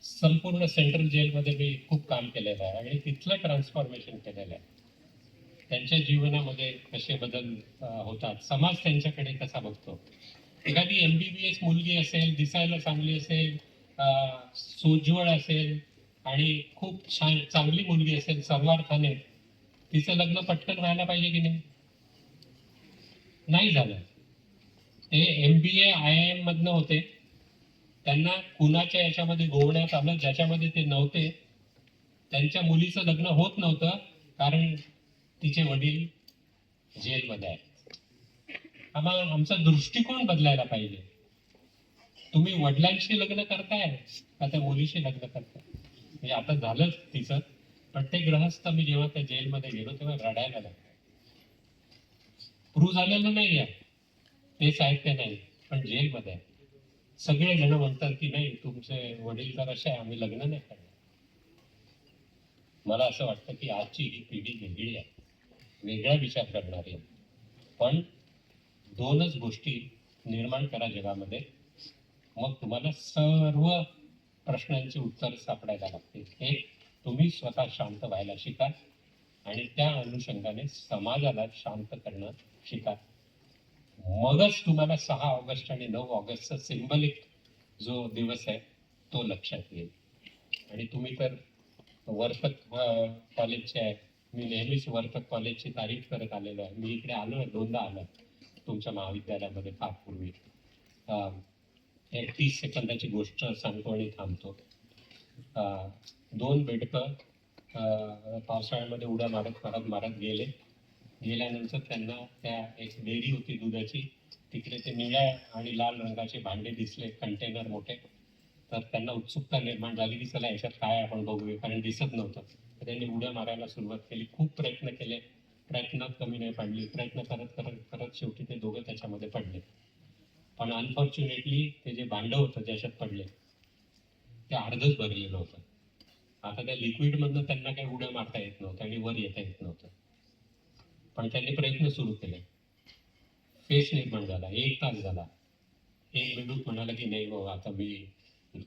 संपूर्ण सेंट्रल जेलमध्ये मी खूप काम केलेलं आहे आणि तिथलं ट्रान्सफॉर्मेशन केलेलं आहे. त्यांच्या जीवनामध्ये कसे बदल होतात, समाज त्यांच्याकडे कसा बघतो. एखादी MBBS मुलगी असेल, दिसायला चांगली असेल, सोज्वळ असेल आणि खूप छान चांगली मुलगी असेल सर्वार्थाने, तिचं लग्न पटकन व्हायला पाहिजे की नाही झालं. ते MBA IIM मधनं होते, त्यांना कुणाच्या याच्यामध्ये गोवण्यात आलं ज्याच्यामध्ये ते नव्हते. त्यांच्या मुलीचं लग्न होत नव्हतं कारण तिचे वडील जेलमध्ये आहेत. आमचा दृष्टिकोन बदलायला पाहिजे. तुम्ही वडिलांशी लग्न करताय का त्या मुलीशी लग्न करताय? म्हणजे आता झालंच तिचं, पण ते ग्रहस्थ मी जेव्हा त्या जेलमध्ये गेलो तेव्हा रडायला लागलो. प्रूव्ह झालेलं नाहीये, ते साहित्य नाही, पण जेलमध्ये आहे. सगळे जण म्हणतात की नाही तुमचे वडील तर असे आहे, आम्ही लग्न नाही करणार. मला असं वाटतं की आजची ही पिढी वेगळी आहे, वेगळा विचार करणारी आहे. पण दोनच गोष्टी निर्माण करा जगामध्ये, मग तुम्हाला सर्व प्रश्नांची उत्तर सापडायला लागतील. एक, तुम्ही स्वतः शांत व्हायला शिका आणि त्या अनुषंगाने समाजाला शांत करणं शिका. मगच तुम्हाला 6 ऑगस्ट आणि 9 ऑगस्टचा सिंबलिक जो दिवस आहे तो लक्षात येईल. आणि तुम्ही तर वर्तक कॉलेजचे आहे, मी नेहमीच वर्तक कॉलेजची तारीफ करत आलेलो आहे. मी इकडे आलो, दोनदा आलो तुमच्या महाविद्यालयामध्ये फार पूर्वी. 30 सेकंदाची गोष्ट सांगतो आणि थांबतो. 2 बेडकं पावसाळ्यामध्ये उड्या मारत गेल्यानंतर त्यांना त्या एक डेअरी होती दुधाची, तिकडे ते निळ्या आणि लाल रंगाचे भांडे दिसले, कंटेनर मोठे. तर त्यांना उत्सुकता निर्माण झाली की चला याच्यात काय आपण बघूया, कारण दिसत नव्हतं. तर त्यांनी उड्या मारायला सुरुवात केली. खूप प्रयत्न केले, प्रयत्नात कमी नाही पडली. प्रयत्न करत करत करत शेवटी ते दोघं त्याच्यामध्ये पडले. पण अनफॉर्च्युनेटली ते जे भांडं होतं ज्याच्यात पडले ते अर्धच भरलेलं होतं. आता त्या लिक्विडमधनं त्यांना काही उड्या मारता येत नव्हतं आणि वर येता येत नव्हतं. पण त्यांनी प्रयत्न सुरू केले. फेस निर्माण झाला. 1 तास झाला. एक बेडूक म्हणाला की नाही बाबा आता मी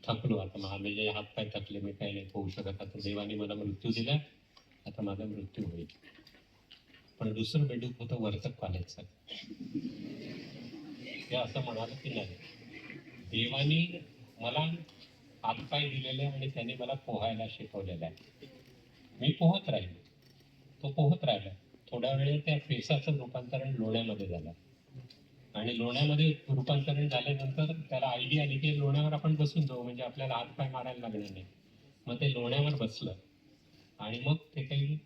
थकलो, आता माझे हातपाय थकले, मी काही नाही होऊ शकत, आता देवाने मला मृत्यू दिला, आता माझा मृत्यू होईल. पण दुसरं बेडूक होतं वर्तक कॉलेजचं. ते असं म्हणाल की नाही, देवानी मला हातपाय दिलेले आणि त्याने मला पोहायला शिकवलेलं आहे. मी पोहत राहिलो, तो पोहत राहिला. थोड्या वेळे त्या फेसाचं रूपांतरण लोण्यामध्ये झालं आणि लोण्यामध्ये रूपांतरण झाल्यानंतर त्याला आयडिया आली की लोण्यावर आपण बसून जाऊ, म्हणजे आपल्याला हातपाय मारायला लागणार नाही. मग ते लोण्यावर बसलं आणि मग ते काही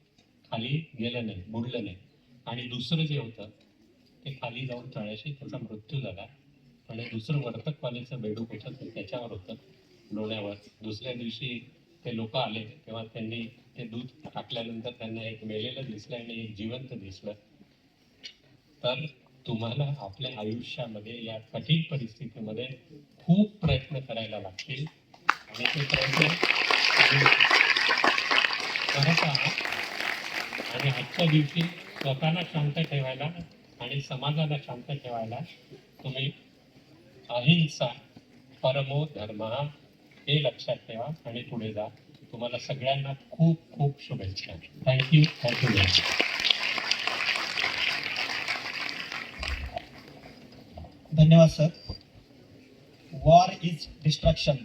खाली गेलं नाही, बुडलं नाही. आणि दुसरं जे होतं ते खाली जाऊन तळ्याशी त्याचा मृत्यू झाला. पण दुसरं वर्तक कॉलेजचं बेडूक होतं त्याच्यावर होतं लोण्यावर. दुसऱ्या दिवशी ते लोक आले तेव्हा त्यांनी ते दूध टाकल्यानंतर त्यांना एक मेलेलं दिसलं आणि एक जिवंत दिसलं. तर तुम्हाला आपल्या आयुष्यामध्ये या कठीण परिस्थितीमध्ये खूप प्रयत्न करायला लागतील आणि ते प्रयत्न करत आहात. आणि आजच्या दिवशी स्वतःला शांत ठेवायला आणि समाजाला शांत ठेवायला तुम्ही अहिंसा परमो धर्म हे लक्षात ठेवा आणि पुढे जा. तुम्हाला सगळ्यांना खूप खूप शुभेच्छा. थँक्यू. धन्यवाद sir. War is destruction,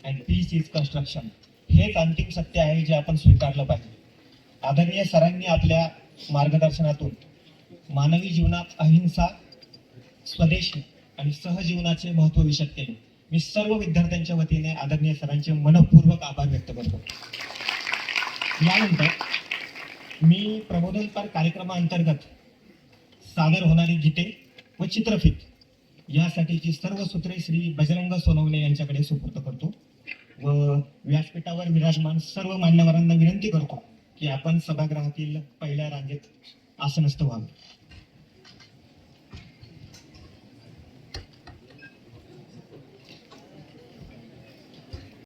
and peace is construction. हेच अंतिम सत्य आहे जे आपण स्वीकारलं पाहिजे. आदरणीय सरांनी आपल्या मार्गदर्शनातून मानवी जीवनात अहिंसा, स्वदेशी आणि सहजीवनाचे महत्त्व विशद केले. मी सर्व विद्यार्थ्यांच्या वतीने आदरणीय सरांचे मनपूर्वक आभार व्यक्त करतो. यानंतर मी प्रबोधनपर कार्यक्रमाअंतर्गत सादर होणारी गीते व चित्रफित यासाठीची सर्व सूत्रे श्री बजरंग सोनवणे यांच्याकडे सुपूर्द करतो व व्यासपीठावर विराजमान सर्व मान्यवरांना विनंती करतो की आपण सभागृहातील पहिल्या रांगेत आसनस्थ व्हावे.